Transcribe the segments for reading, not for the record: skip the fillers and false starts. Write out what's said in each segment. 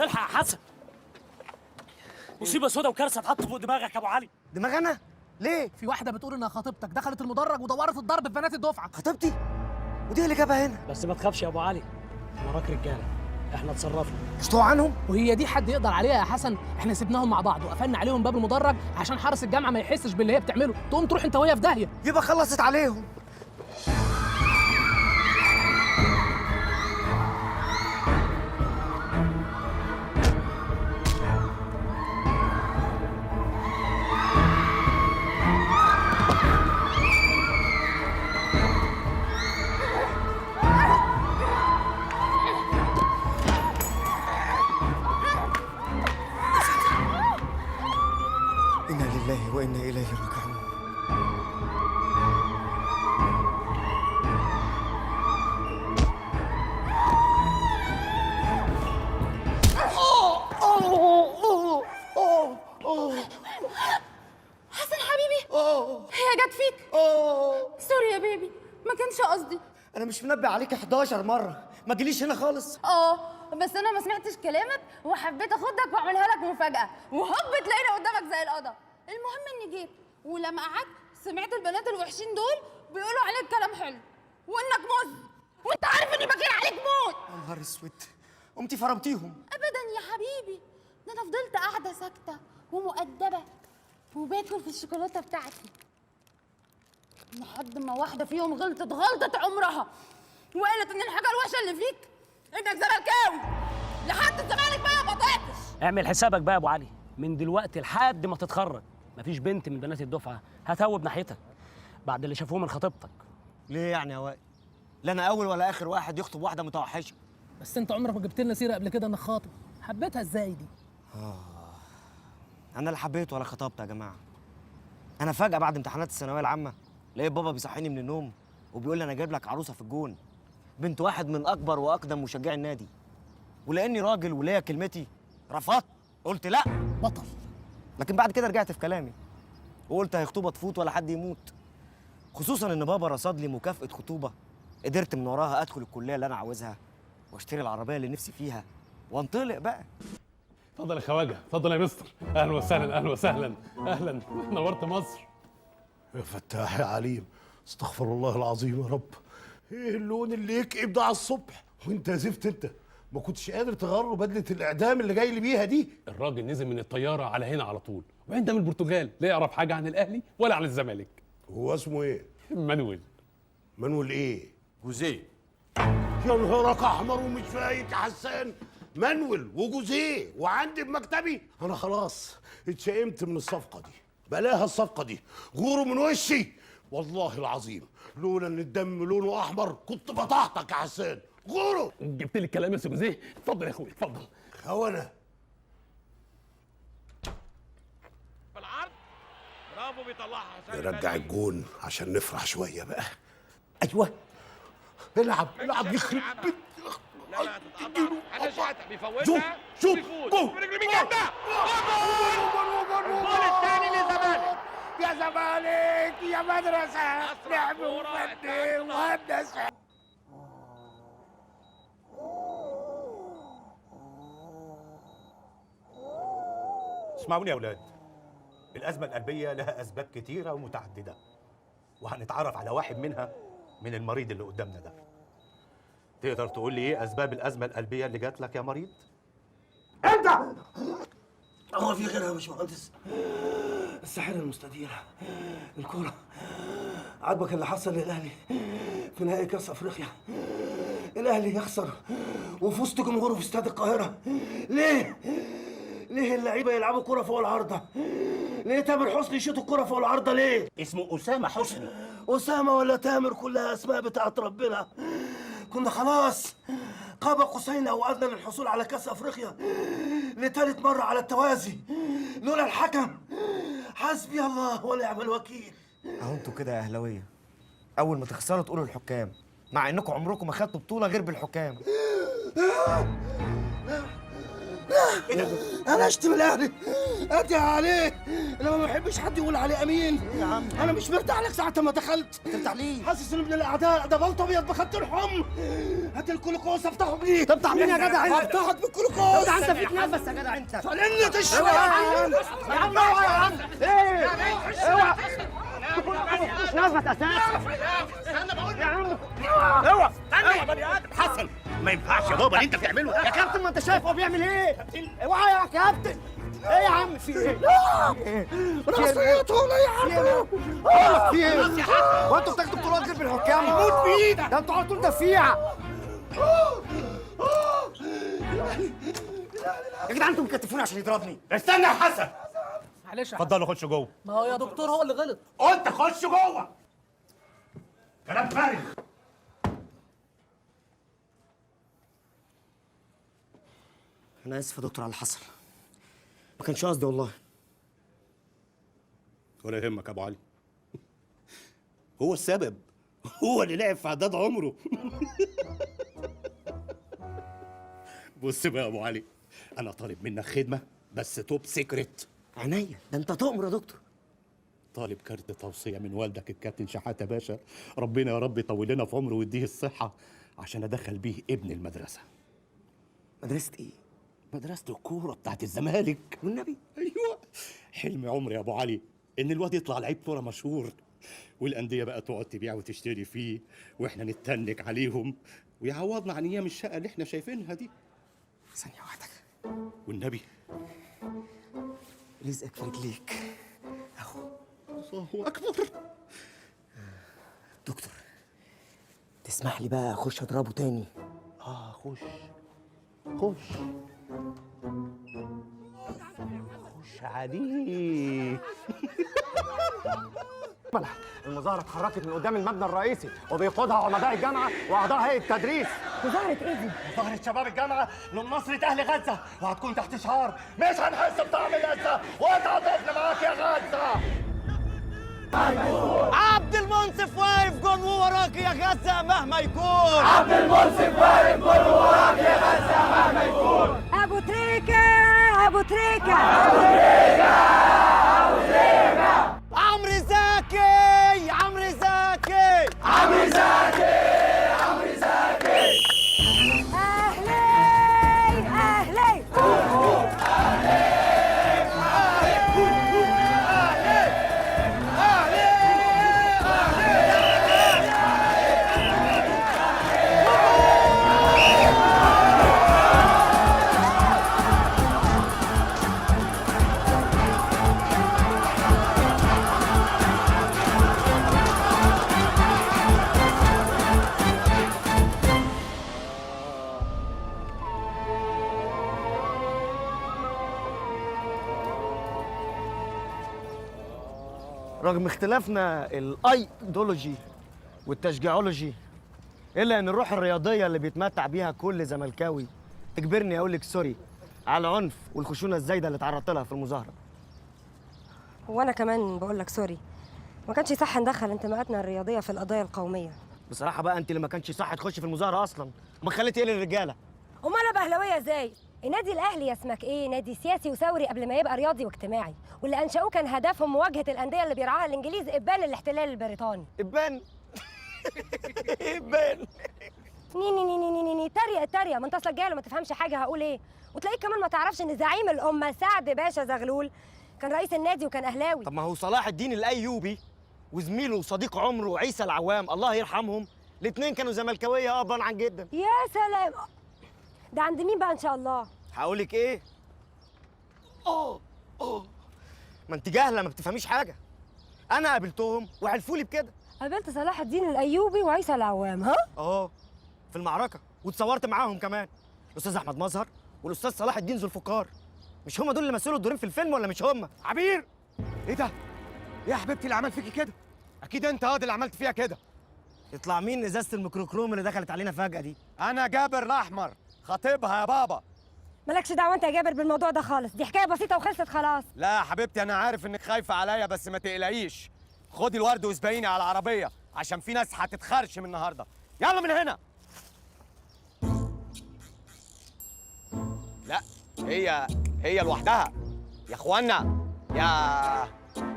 الحق يا حسن، مصيبه سودا وكارثه اتحط فوق دماغك يا ابو علي. دماغ انا؟ ليه؟ في واحده بتقول انها خطيبتك دخلت المدرج ودورت الضرب في بنات الدفعه. خطيبتي؟ ودي اللي جابها هنا؟ بس ما تخافش يا ابو علي، وراك رجاله، احنا اتصرفنا. اشتوا عنهم؟ وهي دي حد يقدر عليها يا حسن؟ احنا سيبناهم مع بعض وقفلنا عليهم باب المدرج عشان حارس الجامعه ما يحسش باللي هي بتعمله، تقوم تروح انت وهي في داهيه. يبقى خلصت عليهم. إنا لله وإنا إليه راجعون. حسن حبيبي، هي جت فيك؟ سوري يا بيبي، ما كانش قصدي. أنا مش منبه عليك 11 مرة، ما تجيليش هنا خالص. بس انا ما سمعتش كلامك وحبيت اخدك واعملها لك مفاجأة، وهوب تلاقيني قدامك زي القضا. المهم اني جيت ولما قعدت سمعت البنات الوحشين دول بيقولوا عليك كلام حلو وانك مز، وانت عارف اني بكير عليك موت. يا نهار اسود، قمتي فرمتيهم. ابدا يا حبيبي، ده انا فضلت قاعدة ساكتة ومؤدبة وباكل في الشوكولاتة بتاعتي لحد ما واحدة فيهم غلطت غلطة عمرها وقالت ان الحاجة الوحشة اللي فيك انك زملكاوي. لحد الزمالك بقى ما طلعتش. اعمل حسابك بقى يا ابو علي، من دلوقتي لحد ما تتخرج مفيش بنت من بنات الدفعه هتهوب ناحيتك بعد اللي شافوه من خطيبتك. ليه يعني يا وائل؟ لا أنا أول ولا آخر واحد يخطب واحدة متوحشة. بس انت عمرك ما جبت لنا سيره قبل كده انك خاطب، حبيتها ازاي دي؟ أنا لا حبيت ولا خطبت يا جماعة. أنا فجأة بعد امتحانات الثانوية العامة لقيت بابا بيصحيني من النوم وبيقول لي أنا جايب لك عروسة في الجون، بنت واحد من أكبر وأقدم مشجعي النادي. ولأني راجل وليا كلمتي رفضت، قلت لأ. بطل. لكن بعد كده رجعت في كلامي وقلت هي خطوبة تفوت ولا حد يموت، خصوصا إن بابا رصد لي مكافأة خطوبة قدرت من وراها أدخل الكلية اللي أنا عاوزها واشتري العربية اللي نفسي فيها وانطلق بقى. اتفضل يا خواجه، اتفضل يا مستر. اهلا وسهلا، اهلا وسهلا، اهلا، نورت مصر. يا فتاح يا عليم، استغفر الله العظيم يا رب. ايه اللون اللي يكئب ده على الصبح؟ وانت يا زفت انت ما كنتش قادر تغير له بدله الاعدام اللي جاي لي بيها دي؟ الراجل نزل من الطياره على هنا على طول، وبعدين ده من البرتغال، لا يعرف حاجه عن الاهلي ولا عن الزمالك. هو اسمه ايه؟ مانويل. مانويل ايه؟ جوزيه. يا نهارك احمر ومش فايت يا حسان. مانويل وجوزيه وعندي بمكتبي. انا خلاص اتشائمت من الصفقه دي، بلاها الصفقه دي، غوروا من وشي والله العظيم. لولا ان الدم لونه احمر كنت بطحتك يا حسان. غوروا. جبت لي الكلام يا سي جوزيه، اتفضل يا اخويا اتفضل. خونه بالعرض برافو بيطلعها حسام. نرجع الجون عشان نفرح شويه بقى. أيوه العب يخرب بيت. لا لا تتقطع، انا شاطر بيفوتها. شوف جول برجل مين جاب ده؟ الجول الثاني للزمالك. يا زمالك يا مدرسه، لعب وفن وهندسه. اسمعوني يا اولاد، الازمه القلبيه لها اسباب كتيره ومتعدده، وهنتعرف على واحد منها من المريض اللي قدامنا ده. تقدر تقول لي ايه اسباب الازمه القلبيه اللي جات لك يا مريض؟ انت هو في غيرها يا باشمهندس؟ الساحره المستديره الكوره. عاجبك اللي حصل للاهلي في نهائي كاس افريقيا؟ الاهلي يخسر وفي وسط جمهوره في استاد القاهره. ليه؟ ليه اللعيبه يلعبوا كوره فوق العارضه؟ ليه تامر حسني يشوط الكوره فوق العارضه؟ ليه؟ اسمه اسامه حسني. اسامه ولا تامر كلها اسماء بتاعت ربنا. كنا خلاص قاب قوسين او ادنى للحصول على كاس افريقيا لثالث مره على التوازي لولا الحكم. حسبي الله ونعم الوكيل. اهو انتوا كده يا اهلاويه اول ما تخسروا تقولوا الحكام، مع انكم عمركم ما خدتوا بطوله غير بالحكام. انا اشتم الاهلي ادعي عليه. انا ما بحبش حد يقول عليه امين يا عم. انا مش مرتاح لك ساعه ما دخلت. ترتاح ليه؟ حاسس ان ابن الاعداء ده بلطو ابيض بخط الحم. هات الكلوكوز افتحه بيه. تفتح مين يا جدع انت؟ افتحك بالكلوكوز. انت فيك نفس يا جدع انت. فلني تشرب يا عم اوعى يا عم. ايه؟ اوعى. مش نفس اساسا. استنى بقول يا عم اوعى استنى يا بني ادم. حسن ما ينفعش يا بابا اللي انت بتعمله يا كابتن ما انت شايف هو بيعمل ايه؟ اوعى يا كابتن. ايه يا عم في ايه؟ راسيته لا يا عم. في ايه؟ هو انتوا بتاخدوا بطولات غير بالحكام؟ موت في ايدك. ده انتوا على طول دفيعه. يا جدعان انتوا مكتفوني عشان يضربني. استنى يا حسن. معلش يا اتفضلوا خشوا جوه. ما هو يا دكتور هو اللي غلط. قلت خشوا جوه. كلام فارغ. انا اسف يا دكتور على اللي حصل. ما كانش قصدي والله. ولا يهمك يا ابو علي. هو السبب، هو اللي لعب في عداد عمره. بص بقى يا ابو علي، انا طالب منك خدمه بس توب سيكريت. عينيا، ده انت تؤمر يا دكتور. طالب كارت توصيه من والدك الكابتن شحاته باشا، ربنا يا رب يطول لنا في عمره ويديه الصحه عشان ادخل بيه ابن المدرسه. مدرسه ايه؟ مدرسه الكوره بتاعت الزمالك. والنبي؟ ايوه، حلم عمري يا ابو علي ان الواد يطلع لعيب كوره مشهور، والانديه بقى تقعد تبيع وتشتري فيه واحنا نتنك عليهم ويعوضنا عن ايام الشقه اللي احنا شايفينها دي. ثانيه واحده. والنبي رزقك في رجليك اهو. الله اكبر. دكتور تسمح لي بقى اخش اضربه تاني؟ خش عليه. المظاهرة اتحركت من قدام المبنى الرئيسي وبيقودها علماء الجامعة وأعضاء هيئة التدريس. مظاهرة ايه دي؟ مظاهرة شباب الجامعة لنصرة أهل غزة، وهتكون تحت شعار مش هنحس بطعم الغزة واتعاطفنا معاك يا غزة. عبد المنصف واقف جون وراك يا غزة مهما يكون. عبد المنصف واقف جون وراك يا غزة مهما يكون. ابو تريكة ابو تريكة عمرو زكي عمرو زكي عمرو زكي عمرو زكي. اهلي اهلي رغم اختلافنا الايديولوجي والتشجيعولوجي، الا ان الروح الرياضيه اللي بيتمتع بيها كل زملكاوي تجبرني اقول لك سوري على العنف والخشونه الزايده اللي اتعرضت لها في المظاهره. وانا كمان بقول لك سوري، ما كانش صح ندخل انتماءاتنا الرياضيه في القضايا القوميه. بصراحه بقى انت اللي ما كانش صح تخش في المظاهره اصلا، ما خليتي ايه للرجاله. امال انا بهلويه ازاي؟ النادي الاهلي اسمك ايه؟ نادي سياسي وثوري قبل ما يبقى رياضي واجتماعي، واللي انشأوه كان هدفهم مواجهه الانديه اللي بيرعاها الانجليز ابان الاحتلال البريطاني. ابان ابان ني ني ني ني ني ني تريق ما انت اصلك جاي ما تفهمش حاجه هقول ايه، وتلاقيك كمان ما تعرفش ان زعيم الامه سعد باشا زغلول كان رئيس النادي وكان اهلاوي. طب ما هو صلاح الدين الايوبي وزميله وصديق عمره عيسى العوام الله يرحمهم، الاثنين كانوا زملكاويه ابا عن جدا. يا سلام، ده عند مين بقى ان شاء الله؟ هقول لك ايه؟ ما انت جاهله ما بتفهميش حاجه. انا قابلتهم وحلفوا لي بكده. قابلت صلاح الدين الايوبي وعيسى العوام ها؟ في المعركه، واتصورت معاهم كمان. الاستاذ احمد مظهر والاستاذ صلاح الدين ذو الفقار. مش هم دول اللي مثلوا الدورين في الفيلم ولا مش هم؟ عبير، ايه ده؟ ايه يا حبيبتي اللي عمل فيكي كده؟ اكيد انت اللي عملت فيها كده. يطلع مين ازازه الميكروكروم اللي دخلت علينا فجاه دي؟ انا جابر الاحمر، خطيبها يا بابا. مالكش دعوه انت يا جابر بالموضوع ده خالص، دي حكايه بسيطه وخلصت خلاص. لا يا حبيبتي انا عارف انك خايفه عليا بس ما تقلقيش. خدي الورد واسبقيني على العربيه عشان في ناس هتتخرشم النهارده. يلا من هنا. لا هي لوحدها يا اخوانا. يا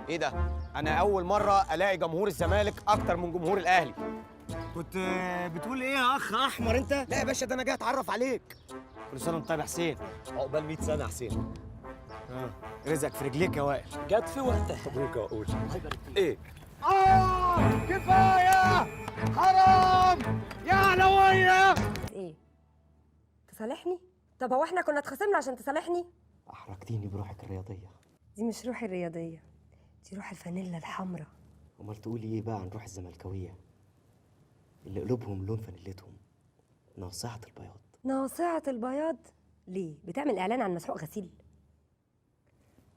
ايه ده؟ انا اول مره الاقي جمهور الزمالك اكتر من جمهور الاهلي. كنت بتقول ايه يا اخ احمر انت؟ لا يا باشا، ده انا جاي اتعرف عليك. كل سنه وانت طيب يا حسين. عقبال 100 سنه يا حسين. رزقك في رجليك يا وائل. جت في وقتها. مبروك يا وقول. الله يبارك فيك. ايه؟ كفايه حرام يا علويه. ايه؟ تصالحني؟ طب هو احنا كنا اتخاصمنا عشان تصالحني؟ احرجتيني بروحك الرياضيه. دي مش روحي الرياضيه، دي روح الفانيلا الحمراء. امال تقولي ايه بقى عن روح الزملكاويه اللي قلوبهم لون فانيلتهم ناصعه البياض؟ ناصعة البياض؟ ليه؟ بتعمل اعلان عن مسحوق غسيل؟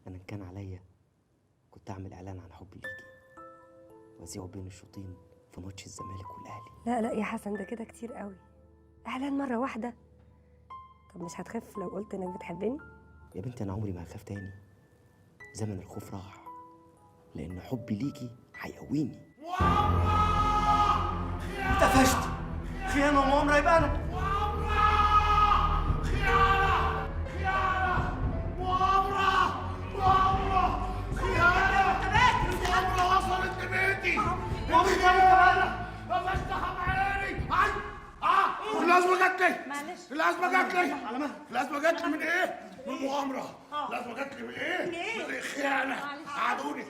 انا ان كان عليا كنت اعمل اعلان عن حبي ليكي واذيعه بين الشوطين في ماتش الزمالك والاهلي. لا لا يا حسن، ده كده كتير قوي. اعلان مرة واحدة؟ طب مش هتخاف لو قلت انك بتحبني؟ يا بنتي انا عمري ما هخاف تاني. زمن الخوف راح، لان حبي ليكي هيقويني. قفشت خيانة ومؤامرة يبقى أنا. وصلت لبيتي. بفتحها بعيني. الأزمة جات لي. معلش. الأزمة جات لي. الأزمة جات لي من إيه؟ من مؤامرة. الأزمة جات لي من إيه؟ من الخيانة. قعدوني.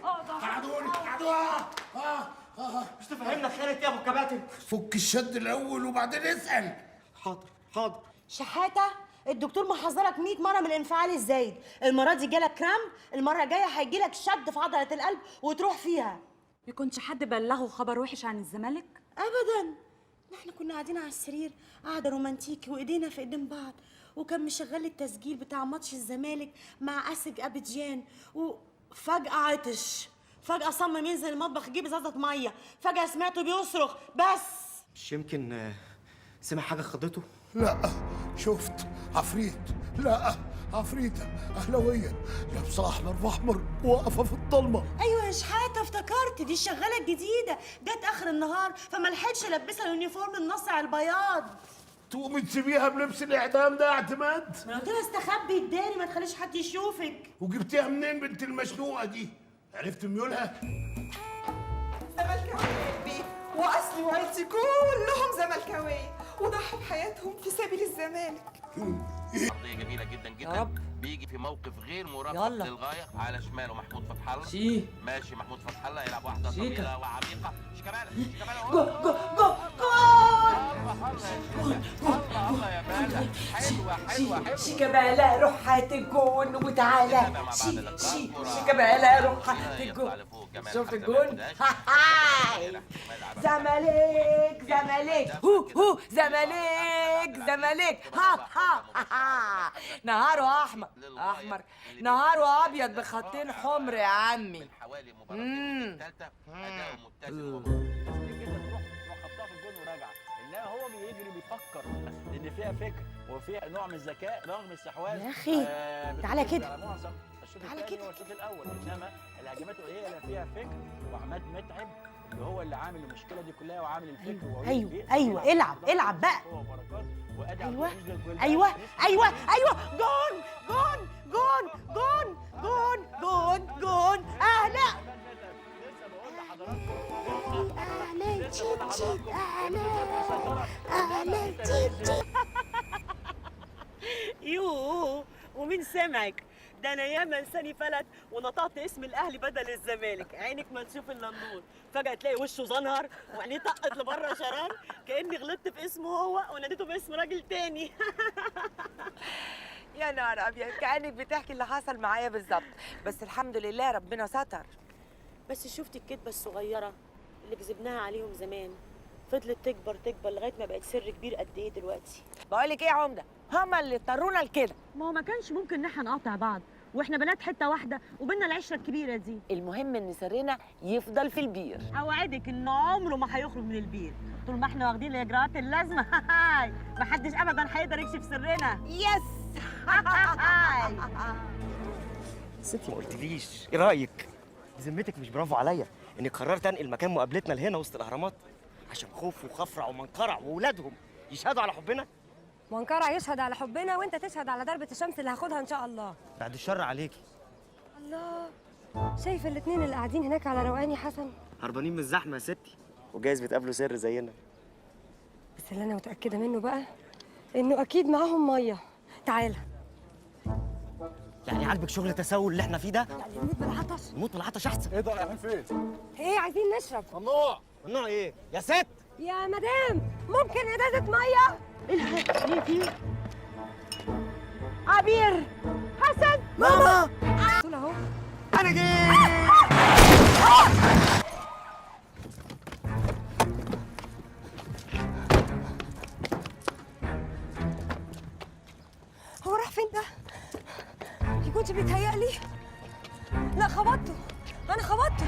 مش تفهمنا خيانة إيه يا أبو الكباتن؟ فك الشد الأول وبعدين اسأل. حاضر. شحاتة، الدكتور محذرك 100 مرة من الانفعال الزايد. المرة دي جالك كرام، المرة الجاية هيجيلك شد في عضلة القلب وتروح فيها. يكونش حد بلغه خبر وحش عن الزمالك؟ أبداً، احنا كنا قاعدين على السرير قعدة رومانتيكي وإيدينا في إيدين بعض، وكان مشغل التسجيل بتاع ماتش الزمالك مع أسج أبيجان، وفجأة عطش، فجأة صمم ينزل المطبخ يجيب ازازة مية، فجأة سمعته بيصرخ بس. مش يمكن سمع حاجه خضته؟ لا، شفت عفريت. لا، عفريتة أهلوية لابسة أحمر وأحمر واقفة في الضلمة. أيوة يا شحاتة، افتكرت دي الشغالة الجديدة، جت آخر النهار فما لحقتش ألبسها اليونيفورم النصع البياض. تقومي تسيبيها بلبس الإعدام ده يا اعتماد؟ ما قلت لها استخبي اداني ما تخليش حد يشوفك. وجبتيها منين بنت المشنوقة دي؟ عرفت ميولها؟ زملكاوية واصلي وعيلتي كلهم زملكاويه وضحوا بحياتهم في سبيل الزمالك. قضية جميلة جدا جدا. يا رب. بيجي في موقف غير مرافق للغاية. على شماله محمود فتح الله. ماشي محمود فتح الله يلعب واحدة طويلة وعميقة. شيكابالا جو الله يا بالا. حلوة شيكابالا روح هات الجون وتعالى. شيكابالا روح هات الجون. شفت الجون؟ زمالك هو زمالك ها نهاره احمر نهاره ابيض بخطين حمر يا عمي. حوالي مباراة الثالثة أداء متزن. انما هو بيجري بيفكر لان فيها فكر وفيها نوع من الذكاء رغم الاستحواذ. يا أخي تعالى كده. الشوط الثاني والشوط الاول، انما الهجمات هي اللي فيها فكر، وعماد متعب اللي هو اللي عامل المشكله دي كلها وعامل الفكر. ايوه العب بقى. ايوه جون اهلا. يوه ومين سمعك؟ ده انا ياما لساني فلت ونطقت اسم الاهلي بدل الزمالك، عينك ما تشوف الا النور، فجاه تلاقي وشه زنهر وعينيه طقت لبره شران كاني غلطت في اسمه هو وناديته باسم راجل تاني. يا نهار ابيض، كانك بتحكي اللي حصل معايا بالظبط، بس الحمد لله ربنا ستر. بس شفتي الكدبه الصغيره اللي كذبناها عليهم زمان فضلت تكبر لغايه ما بقت سر كبير قد ايه دلوقتي. بقول لك ايه يا عمده، هما اللي اضطرونا لكده. ما هو ما كانش ممكن ان احنا نقاطع بعض واحنا بنات حته واحده وبيننا العشره الكبيره دي. المهم ان سرنا يفضل في البير. اوعدك ان عمره ما هيخرج من البير طول ما احنا واخدين الاجراءات اللازمه. ما حدش ابدا هيقدر يكشف سرنا. يس. ست ما قلتليش ايه رايك؟ بذمتك مش برافو عليا اني قررت انقل مكان مقابلتنا لهنا وسط الاهرامات عشان خوف وخفرع ومنقرع واولادهم يشهدوا على حبنا؟ وانكرع يشهد على حبنا وانت تشهد على ضربه الشمس اللي هاخدها ان شاء الله. بعد الشر عليكي. الله، شايف الاتنين اللي قاعدين هناك على روقان يا حسن؟ هربانين من الزحمه يا ستي، وجايز بتقابلوا سر زينا. بس اللي انا متاكده منه بقى انه اكيد معاهم ميه. تعالى. يعني عاجبك شغل التسول اللي احنا فيه ده؟ يعني نموت بالعطش. نموت بالعطش احسن. ايه ده رايحين فين؟ ايه عايزين نشرب. ممنوع. ممنوع ايه؟ يا ست! يا مدام ممكن ازازه ميه؟ ايه في؟ عبير، حسن، ماما دول اهو. انا جيت. هو راح فين ده؟ يكونش بيتهيألي؟ لا خبطته، انا خبطته.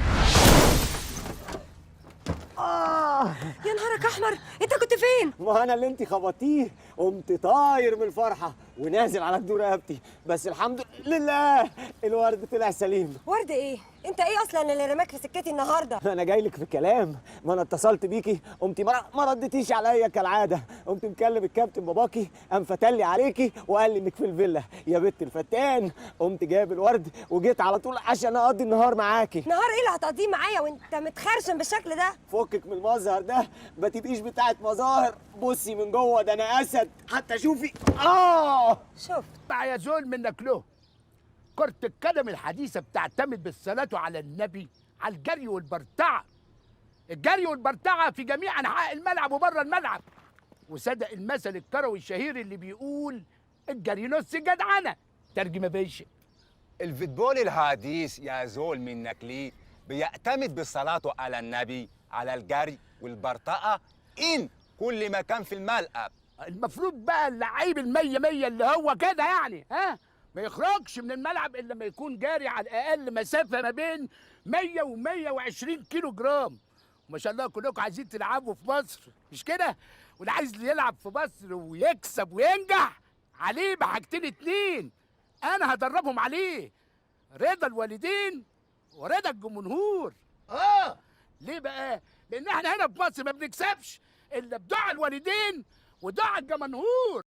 يا نهارك احمر، انت كنت فين؟ ما انا اللي انت خبطيه، قمت طاير من الفرحه ونازل على جدور رقبتي، بس الحمد لله الورد طلع سليم. ورد ايه؟ انت ايه اصلا اللي رماك في سكتي النهارده؟ انا جاي لك في كلام، ما انا اتصلت بيكي قمتي ما ردتيش عليا كالعاده، قمت مكلم الكابتن باباكي قام فتلي عليكي وقال لي انك في الفيلا يا بنت الفتان، قمت جايب الورد وجيت على طول عشان اقضي النهار معاكي. نهار ايه اللي هتقضيه معايا وانت متخرشم بالشكل ده؟ فكك من المظهر ده، ما تبقيش بتاعت مظاهر، بصي من جوه ده انا اسد، حتى شوفي. شوف بقى يا زول منك له. كرة القدم الحديثة بتعتمد بالصلاة على النبي على الجري والبرتعة. الجري والبرتعة في جميع أنحاء الملعب وبره الملعب. وصدق المثل الكروي الشهير اللي بيقول الجري نص جدعنة. ترجمة باشا. الفوتبول الحديث يا زول منك ليه بيعتمد بالصلاة على النبي على الجري والبرتقة إن كل مكان في الملعب. المفروض بقى اللعيب المية مية اللي هو كده يعني ما يخرجش من الملعب الا لما يكون جاري على الاقل مسافه ما بين 100 و 120 كيلو جرام. وما شاء الله كلكم عايزين تلعبوا في مصر مش كده؟ واللي عايز يلعب في مصر ويكسب وينجح عليه بحاجتين اتنين انا هدربهم عليه: رضا الوالدين ورضا الجمهور. ليه بقى؟ لان احنا هنا في مصر ما بنكسبش الا بدعاء الوالدين ودعاء الجمهور.